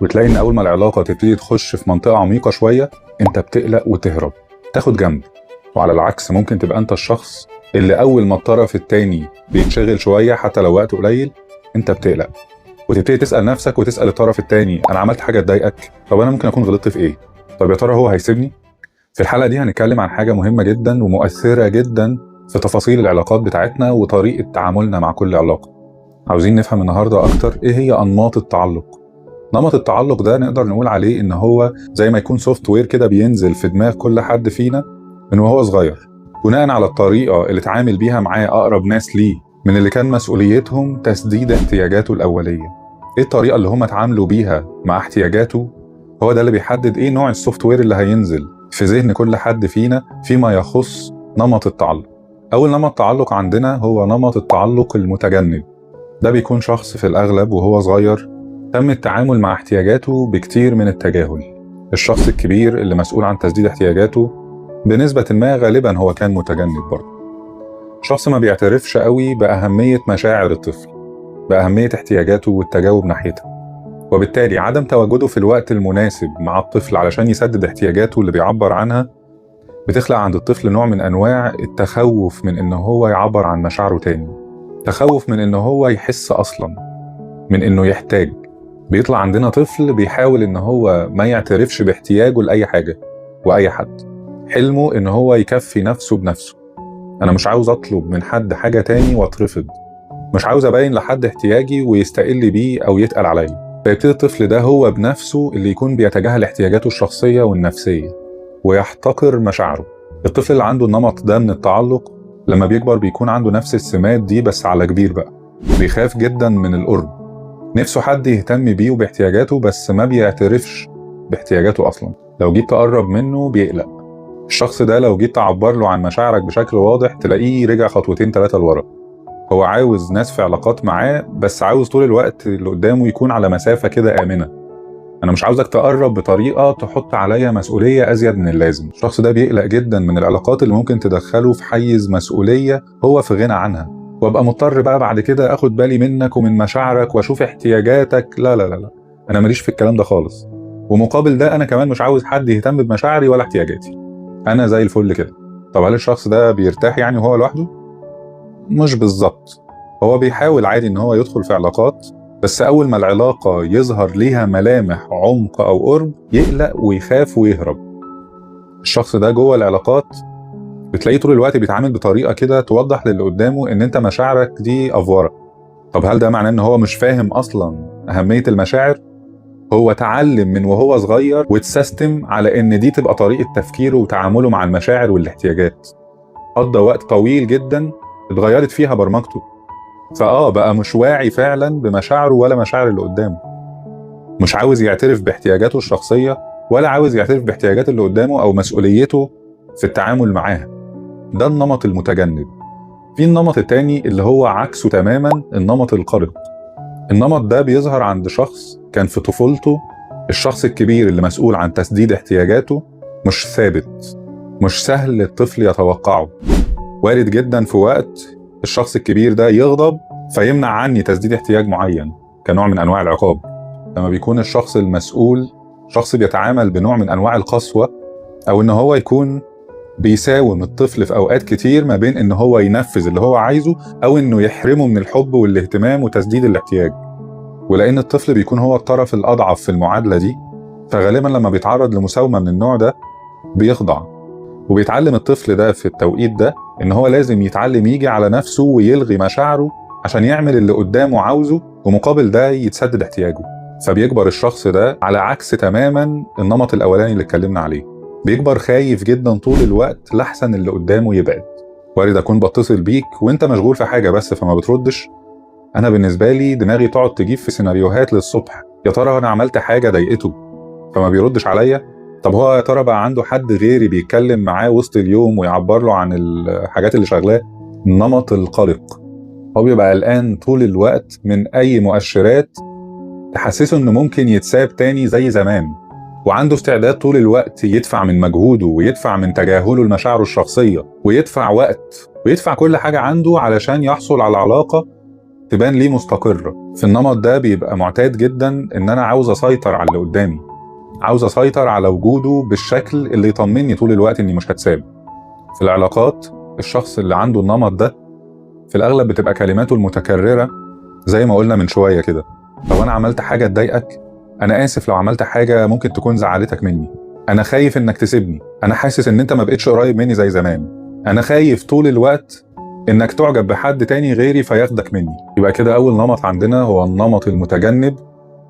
وتلاقي ان اول ما العلاقه تبتدي تخش في منطقه عميقه شويه انت بتقلق وتهرب، تاخد جنب. وعلى العكس ممكن تبقى انت الشخص اللي اول ما الطرف التاني بينشغل شويه حتى لو وقت قليل انت بتقلق، وتبتدي تسال نفسك وتسال الطرف التاني انا عملت حاجه تضايقك؟ طب انا ممكن اكون غلطت في ايه؟ طب يا ترى هو هيسيبني؟ في الحلقه دي هنتكلم عن حاجه مهمه جدا ومؤثره جدا في تفاصيل العلاقات بتاعتنا وطريقه تعاملنا مع كل علاقه. عاوزين نفهم النهارده اكتر ايه هي انماط التعلق. نمط التعلق ده نقدر نقول عليه ان هو زي ما يكون سوفت وير كده بينزل في دماغ كل حد فينا من وهو صغير، بناء على الطريقه اللي اتعامل بيها معاه اقرب ناس ليه من اللي كان مسؤوليتهم تسديد احتياجاته الاوليه. ايه الطريقه اللي هم اتعاملوا بيها مع احتياجاته؟ هو ده اللي بيحدد ايه نوع السوفت وير اللي هينزل في ذهن كل حد فينا فيما يخص نمط التعلق. اول نمط تعلق عندنا هو نمط التعلق المتجنب. ده بيكون شخص في الاغلب وهو صغير تم التعامل مع احتياجاته بكتير من التجاهل. الشخص الكبير اللي مسؤول عن تسديد احتياجاته بنسبة ما غالبا هو كان متجنب برضه. شخص ما بيعترفش قوي بأهمية مشاعر الطفل، بأهمية احتياجاته والتجاوب ناحيتها، وبالتالي عدم تواجده في الوقت المناسب مع الطفل علشان يسدد احتياجاته اللي بيعبر عنها بتخلق عند الطفل نوع من أنواع التخوف من إنه هو يعبر عن مشاعره تاني، تخوف من إنه هو يحس أصلا، من إنه يحتاج. بيطلع عندنا طفل بيحاول إن هو ما يعترفش باحتياجه لأي حاجة وأي حد. حلمه إن هو يكفي نفسه بنفسه. أنا مش عاوز أطلب من حد حاجة تاني وأترفض، مش عاوز أبين لحد احتياجي ويستقل بيه أو يتقل عليا. فيبتدي الطفل ده هو بنفسه اللي يكون بيتجاهل احتياجاته الشخصية والنفسية ويحتقر مشاعره. الطفل اللي عنده النمط ده من التعلق لما بيكبر بيكون عنده نفس السمات دي بس على كبير بقى. بيخاف جدا من القرب، نفسه حد يهتم بيه وباحتياجاته بس ما بيعترفش باحتياجاته أصلا. لو جيت تقرب منه بيقلق. الشخص ده لو جيت تعبر له عن مشاعرك بشكل واضح تلاقيه رجع خطوتين 3 لورا. هو عاوز ناس في علاقات معاه بس عاوز طول الوقت اللي قدامه يكون على مسافة كده آمنة. أنا مش عاوزك تقرب بطريقة تحط عليا مسؤولية أزيد من اللازم. الشخص ده بيقلق جدا من العلاقات اللي ممكن تدخله في حيز مسؤولية هو في غنى عنها، وابقى مضطر بقى بعد كده اخد بالي منك ومن مشاعرك واشوف احتياجاتك. لا لا لا لا، انا ماليش في الكلام ده خالص. ومقابل ده انا كمان مش عاوز حد يهتم بمشاعري ولا احتياجاتي، انا زي الفل كده. طب هل الشخص ده بيرتاح يعني وهو لوحده؟ مش بالظبط. هو بيحاول عادي ان هو يدخل في علاقات، بس اول ما العلاقة يظهر ليها ملامح عمق او قرب يقلق ويخاف ويهرب. الشخص ده جوه العلاقات بتلاقيه طول الوقت بيتعامل بطريقة كده توضح للي قدامه ان انت مشاعرك دي افورة. طب هل ده معناه ان هو مش فاهم اصلا اهمية المشاعر؟ هو اتعلم من وهو صغير واتسيستم على ان دي تبقى طريقة تفكيره وتعامله مع المشاعر والاحتياجات. قضى وقت طويل جدا اتغيرت فيها برمجته، بقى مش واعي فعلا بمشاعره ولا مشاعر اللي قدامه. مش عاوز يعترف باحتياجاته الشخصية ولا عاوز يعترف باحتياجات اللي قدامه او مسؤوليته في التعامل معاها. ده النمط المتجنب. في النمط التاني اللي هو عكسه تماما، النمط القلق. النمط ده بيظهر عند شخص كان في طفولته الشخص الكبير اللي مسؤول عن تسديد احتياجاته مش ثابت، مش سهل الطفل يتوقعه. وارد جدا في وقت الشخص الكبير ده يغضب فيمنع عني تسديد احتياج معين كنوع من انواع العقاب. لما بيكون الشخص المسؤول شخص بيتعامل بنوع من انواع القسوة، او ان هو يكون بيساوم الطفل في اوقات كتير ما بين ان هو ينفذ اللي هو عايزه او انه يحرمه من الحب والاهتمام وتسديد الاحتياج. ولان الطفل بيكون هو الطرف الاضعف في المعادلة دي، فغالبا لما بيتعرض لمساومة من النوع ده بيخضع. وبيتعلم الطفل ده في التوقيت ده ان هو لازم يتعلم يجي على نفسه ويلغي مشاعره عشان يعمل اللي قدامه عاوزه ومقابل ده يتسدد احتياجه. فبيكبر الشخص ده على عكس تماما النمط الاولاني اللي اتكلمنا عليه. بيكبر خايف جدا طول الوقت لحسن اللي قدامه يبعد. وارد اكون بتصل بيك وانت مشغول في حاجة بس فما بتردش. انا بالنسبة لي دماغي تقعد تجيب في سيناريوهات للصبح، يا ترى انا عملت حاجة ضايقته فما بيردش عليا؟ طب هو يا ترى بقى عنده حد غيري بيتكلم معاه وسط اليوم ويعبر له عن الحاجات اللي شغلاه؟ النمط القلق. هو بيبقى قلقان طول الوقت من اي مؤشرات تحسسه انه ممكن يتساب تاني زي زمان، وعنده استعداد طول الوقت يدفع من مجهوده ويدفع من تجاهله لمشاعره الشخصية ويدفع وقت ويدفع كل حاجة عنده علشان يحصل على علاقة تبان ليه مستقرة. في النمط ده بيبقى معتاد جدا ان انا عاوز اسيطر على اللي قدامي، عاوز اسيطر على وجوده بالشكل اللي يطمني طول الوقت اني مش هتساب. في العلاقات الشخص اللي عنده النمط ده في الاغلب بتبقى كلماته المتكررة زي ما قلنا من شوية كده: لو انا عملت حاجة تضايقك، انا اسف لو عملت حاجة ممكن تكون زعلتك مني، انا خايف انك تسيبني، انا حاسس ان انت ما بقتش قريب مني زي زمان، انا خايف طول الوقت انك تعجب بحد تاني غيري فياخدك مني. يبقى كده اول نمط عندنا هو النمط المتجنب،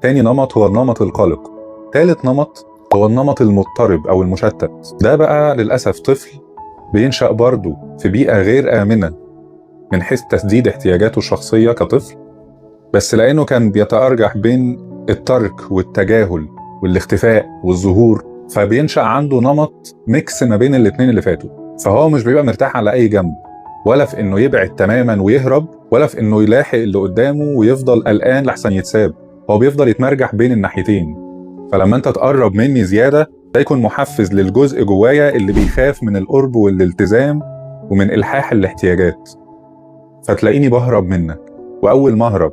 تاني نمط هو النمط القلق، تالت نمط هو النمط المضطرب او المشتت. ده بقى للاسف طفل بينشأ برضه في بيئة غير آمنة من حيث تسديد احتياجاته الشخصية كطفل، بس لانه كان بيتأرجح بين الترك والتجاهل والاختفاء والظهور، فبينشأ عنده نمط ميكس ما بين الاتنين اللي فاتوا. فهو مش بيبقى مرتاح على اي جنب، ولا في انه يبعد تماما ويهرب، ولا في انه يلاحق اللي قدامه ويفضل قلقان لحسن يتساب. هو بيفضل يتمرجح بين الناحيتين. فلما انت تقرب مني زيادة ده يكون محفز للجزء جوايا اللي بيخاف من القرب والالتزام ومن إلحاح الاحتياجات، فتلاقيني بهرب منك. واول ما اهرب،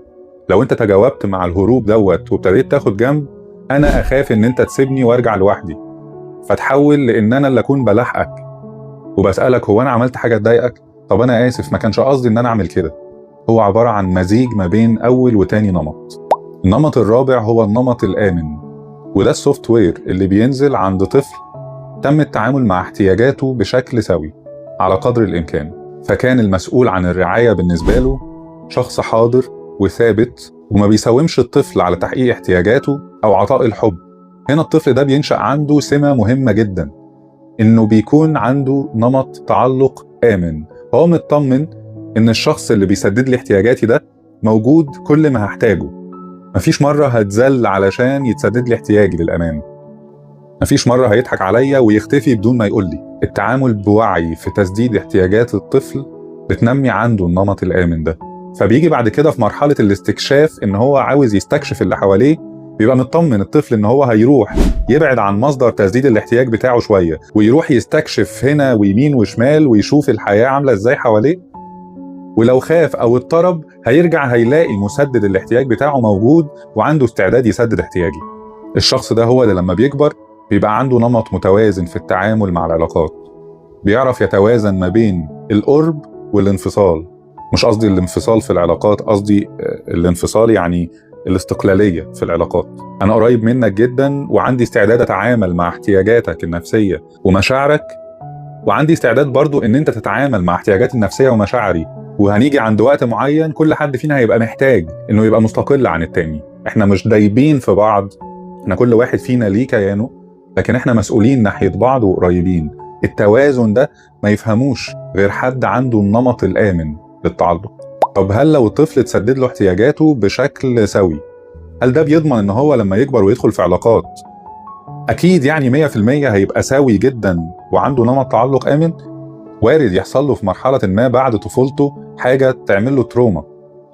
لو انت تجاوبت مع الهروب دوت وابتديت تاخد جنب، انا اخاف ان انت تسيبني وارجع لوحدي، فتحول لان انا اللي اكون بلحقك وبسألك هو انا عملت حاجة تضايقك؟ طب انا اسف ما كانش قصدي ان انا اعمل كده. هو عبارة عن مزيج ما بين اول وتاني نمط. النمط الرابع هو النمط الآمن، وده السوفت وير اللي بينزل عند طفل تم التعامل مع احتياجاته بشكل سوي على قدر الامكان، فكان المسؤول عن الرعاية بالنسبة له شخص حاضر وثابت وما بيساومش الطفل على تحقيق احتياجاته او عطاء الحب. هنا الطفل ده بينشأ عنده سمة مهمة جدا، انه بيكون عنده نمط تعلق آمن. هو مطمن ان الشخص اللي بيسدد لي احتياجاتي ده موجود كل ما هحتاجه، مفيش مرة هتزل علشان يتسدد لي احتياجي للأمان، مفيش مرة هيضحك عليا ويختفي بدون ما يقول لي. التعامل بوعي في تسديد احتياجات الطفل بتنمي عنده النمط الآمن ده. فبيجي بعد كده في مرحلة الاستكشاف ان هو عاوز يستكشف اللي حواليه، بيبقى مطمن الطفل ان هو هيروح يبعد عن مصدر تسديد الاحتياج بتاعه شوية ويروح يستكشف هنا ويمين وشمال ويشوف الحياة عاملة ازاي حواليه، ولو خاف او اضطرب هيرجع هيلاقي مسدد الاحتياج بتاعه موجود وعنده استعداد يسدد احتياجي. الشخص ده هو اللي لما بيكبر بيبقى عنده نمط متوازن في التعامل مع العلاقات، بيعرف يتوازن ما بين القرب والانفصال. مش قصدي الانفصال في العلاقات، قصدي الانفصال يعني الاستقلالية في العلاقات. أنا قريب منك جدا وعندي استعداد أتعامل مع احتياجاتك النفسية ومشاعرك، وعندي استعداد برضو إن أنت تتعامل مع احتياجاتي النفسية ومشاعري، وهنيجي عند وقت معين كل حد فينا هيبقى محتاج إنه يبقى مستقل عن التاني. إحنا مش دايبين في بعض، إحنا كل واحد فينا ليه كيانه، لكن إحنا مسؤولين ناحية بعض وقريبين. التوازن ده ما يفهموش غير حد عنده النمط الآمن للتعلق. طب هل لو الطفل اتسدد له احتياجاته بشكل سوي، هل ده بيضمن ان هو لما يكبر ويدخل في علاقات اكيد يعني 100% هيبقى سوي جدا وعنده نمط تعلق آمن؟ وارد يحصل له في مرحلة ما بعد طفولته حاجة تعمل له تروما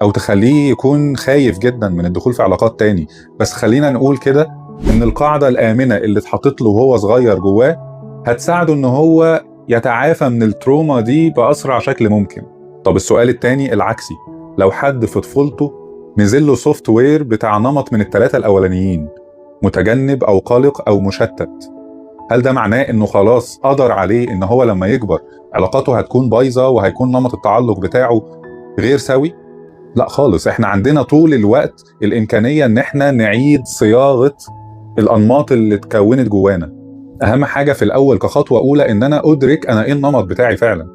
او تخليه يكون خايف جدا من الدخول في علاقات تاني، بس خلينا نقول كده ان القاعدة الآمنة اللي اتحطت له وهو صغير جواه هتساعده ان هو يتعافى من التروما دي بأسرع شكل ممكن. طب السؤال التاني العكسي، لو حد في طفولته نزل له سوفت وير بتاع نمط من الثلاثة الأولانيين، متجنب أو قلق أو مشتت، هل ده معناه إنه خلاص قدر عليه إن هو لما يكبر علاقاته هتكون بايظة وهيكون نمط التعلق بتاعه غير سوي؟ لا خالص. إحنا عندنا طول الوقت الإمكانية إن إحنا نعيد صياغة الأنماط اللي اتكونت جوانا. أهم حاجة في الأول كخطوة أولى إن أنا أدرك أنا إيه النمط بتاعي فعلا،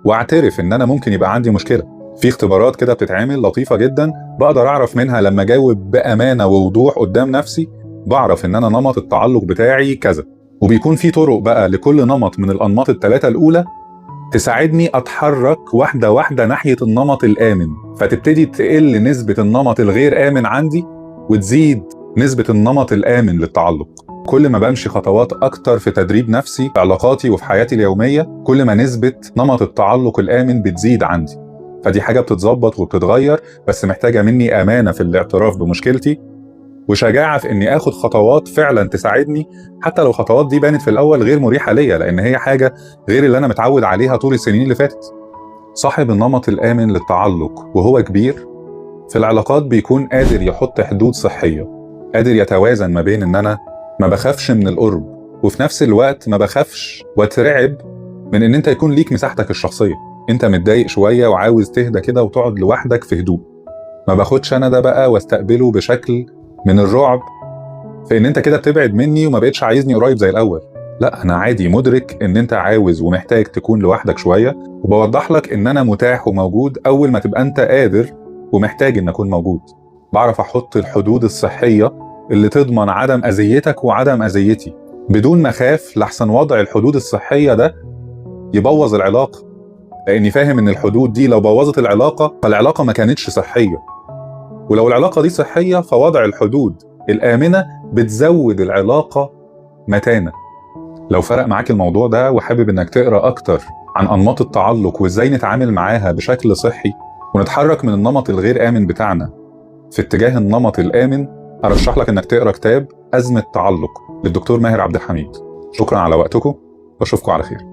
واعترف ان انا ممكن يبقى عندي مشكله. في اختبارات كده بتتعمل لطيفه جدا بقدر اعرف منها لما اجاوب بامانه ووضوح قدام نفسي، بعرف ان انا نمط التعلق بتاعي كذا. وبيكون في طرق بقى لكل نمط من الانماط الثلاثه الاولى تساعدني اتحرك واحده واحده ناحيه النمط الامن، فتبتدي تقل نسبه النمط الغير امن عندي وتزيد نسبه النمط الامن للتعلق. كل ما بمشي خطوات أكتر في تدريب نفسي في علاقاتي وفي حياتي اليومية، كل ما نسبة نمط التعلق الآمن بتزيد عندي. فدي حاجة بتتظبط وبتتغير، بس محتاجة مني أمانة في الاعتراف بمشكلتي وشجاعة في إني آخد خطوات فعلا تساعدني، حتى لو الخطوات دي بانت في الأول غير مريحة ليا، لأن هي حاجة غير اللي أنا متعود عليها طول السنين اللي فاتت. صاحب النمط الآمن للتعلق وهو كبير في العلاقات بيكون قادر يحط حدود صحية، قادر يتوازن ما بين ان انا ما بخافش من القرب وفي نفس الوقت ما بخافش واترعب من ان انت يكون ليك مساحتك الشخصية. انت متضايق شوية وعاوز تهدى كده وتقعد لوحدك في هدوء، ما باخدش انا ده بقى واستقبله بشكل من الرعب في ان انت كده بتبعد مني وما بقتش عايزني قريب زي الاول. لا، انا عادي مدرك ان انت عاوز ومحتاج تكون لوحدك شوية، وبوضح لك ان انا متاح وموجود اول ما تبقى انت قادر ومحتاج ان اكون موجود. بعرف احط الحدود الصحية اللي تضمن عدم اذيتك وعدم اذيتي بدون ما اخاف لحسن وضع الحدود الصحية ده يبوظ العلاقة، لاني فاهم ان الحدود دي لو بوظت العلاقة فالعلاقة ما كانتش صحية، ولو العلاقة دي صحية فوضع الحدود الآمنة بتزود العلاقة متانة. لو فرق معاك الموضوع ده وحابب انك تقرأ اكتر عن انماط التعلق وازاي نتعامل معاها بشكل صحي ونتحرك من النمط الغير آمن بتاعنا في اتجاه النمط الآمن، ارشح لك انك تقرأ كتاب أزمة تعلق للدكتور ماهر عبد الحميد. شكرا على وقتكم واشوفكم على خير.